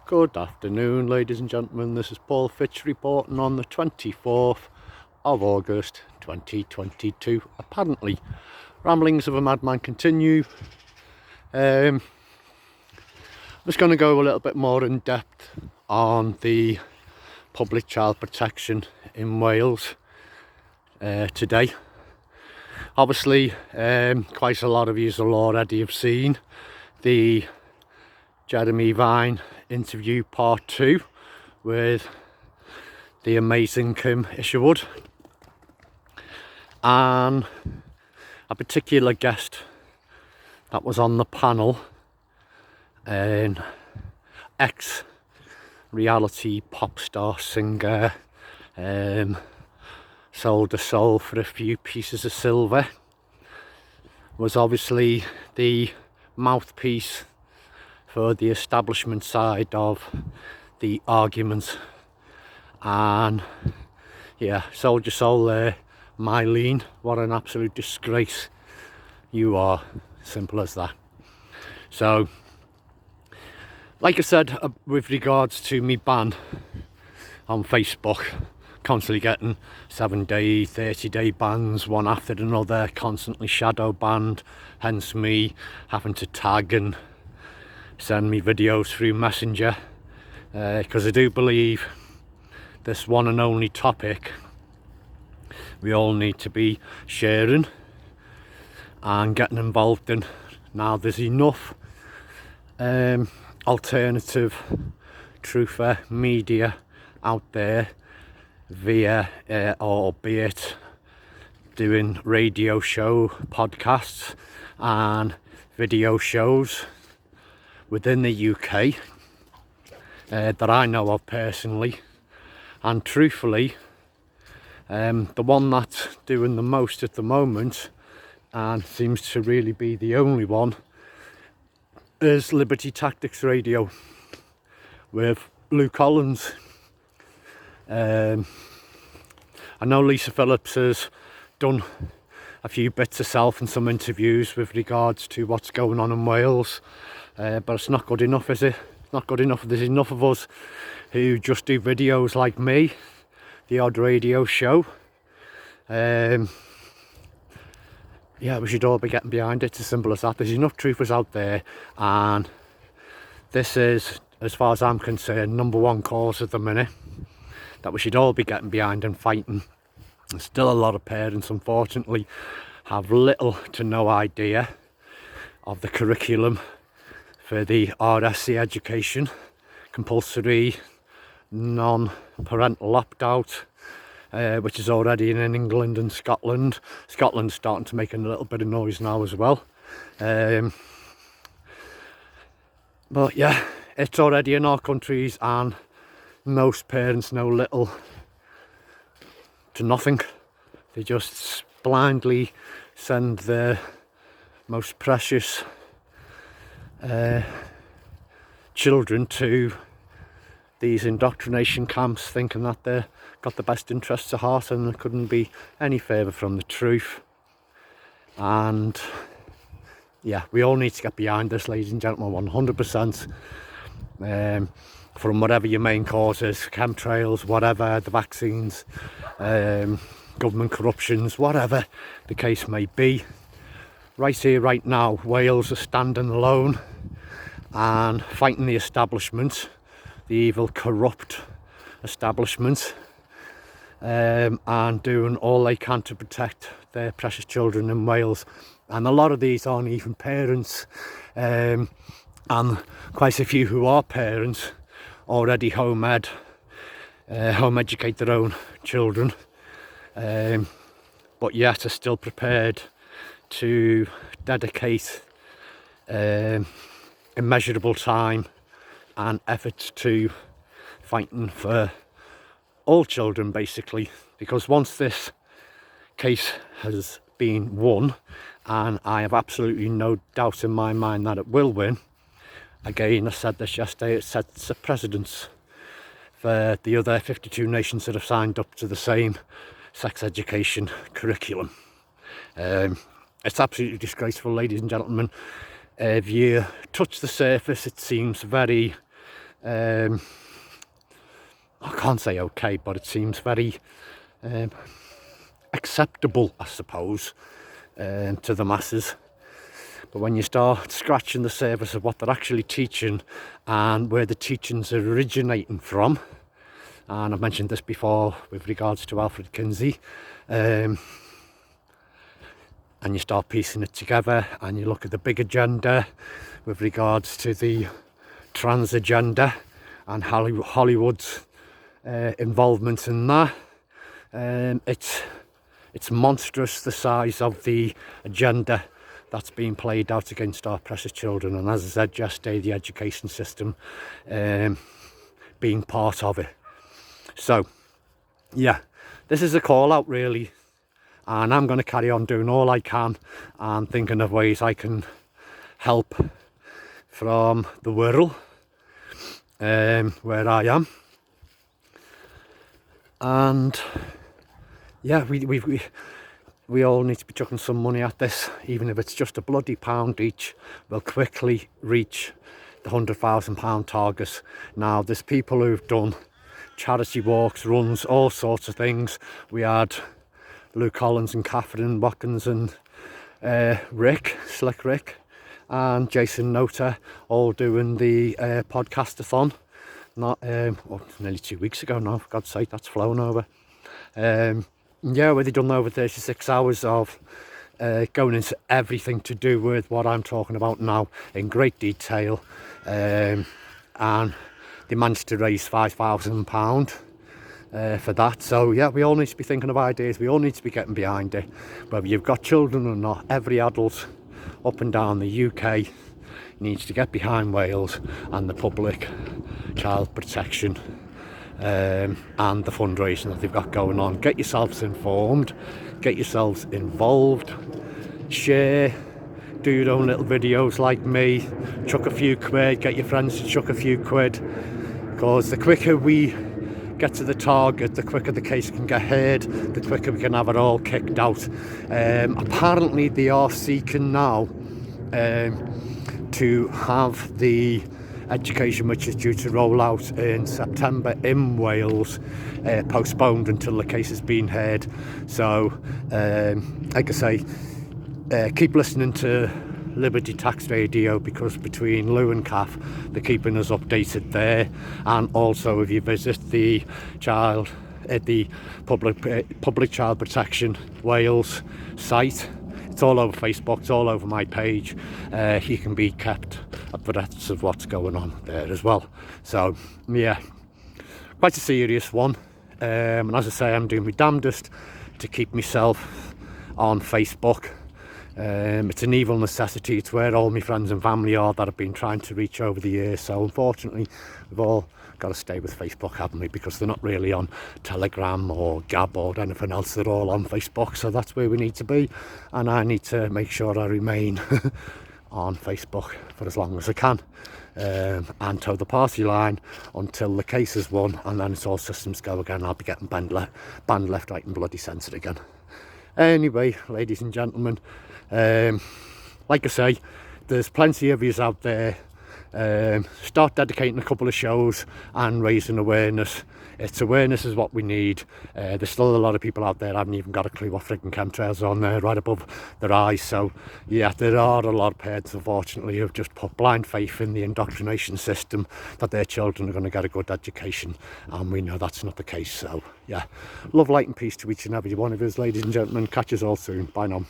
Good afternoon, ladies and gentlemen. This is Paul Fitch reporting on the 24th of August 2022. Apparently, ramblings of a madman continue. I'm just going to go a little bit more in depth on the public child protection in Wales today. Obviously, quite a lot of you will already have seen the Jeremy Vine interview part 2 with the amazing Kim Isherwood, and a particular guest that was on the panel, an ex-reality pop star singer, sold a soul for a few pieces of silver, was obviously the mouthpiece for the establishment side of the argument. And yeah, sold your soul there, Mylene. What an absolute disgrace you are. Simple as that. So, like I said, with regards to me ban on Facebook, constantly getting 7-day, 30-day bans, one after another, constantly shadow banned, hence me having to tag and send me videos through Messenger, because I do believe this one and only topic we all need to be sharing and getting involved in. Now there's enough alternative truther media out there via or be it doing radio show, podcasts and video shows within the UK that I know of personally, and truthfully the one that's doing the most at the moment and seems to really be the only one is Liberty Tactics Radio with Luke Collins. I know Lisa Phillips has done a few bits herself and some interviews with regards to what's going on in Wales, but it's not good enough, is it? It's not good enough. There's enough of us who just do videos like me, the odd radio show. Yeah, we should all be getting behind it. It's as simple as that. There's enough truthers out there, and this is, as far as I'm concerned, number one cause at the minute that we should all be getting behind and fighting. There's still a lot of parents, unfortunately, have little to no idea of the curriculum for the RSC education, compulsory non-parental opt-out, which is already in England and Scotland. Scotland's starting to make a little bit of noise now as well. But yeah, it's already in our countries, and most parents know little to nothing. They just blindly send their most precious children to these indoctrination camps, thinking that they've got the best interests at heart, and it couldn't be any further from the truth. And yeah, we all need to get behind this, ladies and gentlemen, 100%. From whatever your main cause is, chemtrails, whatever, the vaccines, government corruptions, whatever the case may be. Right here, right now, Wales are standing alone and fighting the establishment, the evil, corrupt establishment, and doing all they can to protect their precious children in Wales. And a lot of these aren't even parents, and quite a few who are parents already home educate their own children, but yet are still prepared to dedicate immeasurable time and efforts to fighting for all children, basically. Because once this case has been won, and I have absolutely no doubt in my mind that it will win, again, I said this yesterday, it sets a precedence for the other 52 nations that have signed up to the same sex education curriculum. It's absolutely disgraceful, ladies and gentlemen. If you touch the surface, it seems very I can't say okay, but it seems very acceptable, I suppose, to the masses. But when you start scratching the surface of what they're actually teaching and where the teaching's originating from, and I've mentioned this before with regards to Alfred Kinsey, and you start piecing it together and you look at the big agenda with regards to the trans agenda and Hollywood's involvement in that, it's monstrous, the size of the agenda that's being played out against our precious children. And as I said yesterday, the education system being part of it. So yeah, this is a call out really, and I'm going to carry on doing all I can and thinking of ways I can help from the world where I am. And yeah, we all need to be chucking some money at this, even if it's just a bloody pound each. We'll quickly reach the £100,000 target. Now, there's people who've done charity walks, runs, all sorts of things. We had Luke Collins and Catherine Watkins and Slick Rick and Jason Nota all doing the podcast-a-thon. Nearly 2 weeks ago now, for God's sake, that's flown over. Yeah, where they've done over 36 hours of going into everything to do with what I'm talking about now in great detail, and they managed to raise £5,000 for that. So yeah, we all need to be thinking of ideas, we all need to be getting behind it, whether you've got children or not. Every adult up and down the UK needs to get behind Wales and the public child protection and the fundraising that they've got going on. Get yourselves informed, get yourselves involved, share, do your own little videos like me, chuck a few quid, get your friends to chuck a few quid, because the quicker we get to the target, the quicker the case can get heard, the quicker we can have it all kicked out. Apparently they are seeking now to have the education, which is due to roll out in September in Wales, postponed until the case has been heard. So like I say, keep listening to Liberty Tax Radio, because between Lou and Kath, they're keeping us updated there. And also if you visit the public child protection Wales site, it's all over Facebook, it's all over my page. You can be kept abreast of what's going on there as well. So yeah, quite a serious one. And as I say, I'm doing my damnedest to keep myself on Facebook. It's an evil necessity. It's where all my friends and family are that I've been trying to reach over the years. So unfortunately, we've all got to stay with Facebook, haven't we? Because they're not really on Telegram or Gab or anything else. They're all on Facebook. So that's where we need to be. And I need to make sure I remain on Facebook for as long as I can. And toe the party line until the case is won. And then it's all systems go again. I'll be getting banned left, right and bloody censored again. Anyway, ladies and gentlemen, like I say, there's plenty of yous out there. Start dedicating a couple of shows and raising awareness. It's awareness is what we need. There's still a lot of people out there haven't even got a clue what frigging chemtrails are on there right above their eyes. So yeah, there are a lot of parents, unfortunately, who've just put blind faith in the indoctrination system that their children are going to get a good education, and we know that's not the case. So yeah, love, light and peace to each and every one of us, ladies and gentlemen. Catch us all soon. Bye now.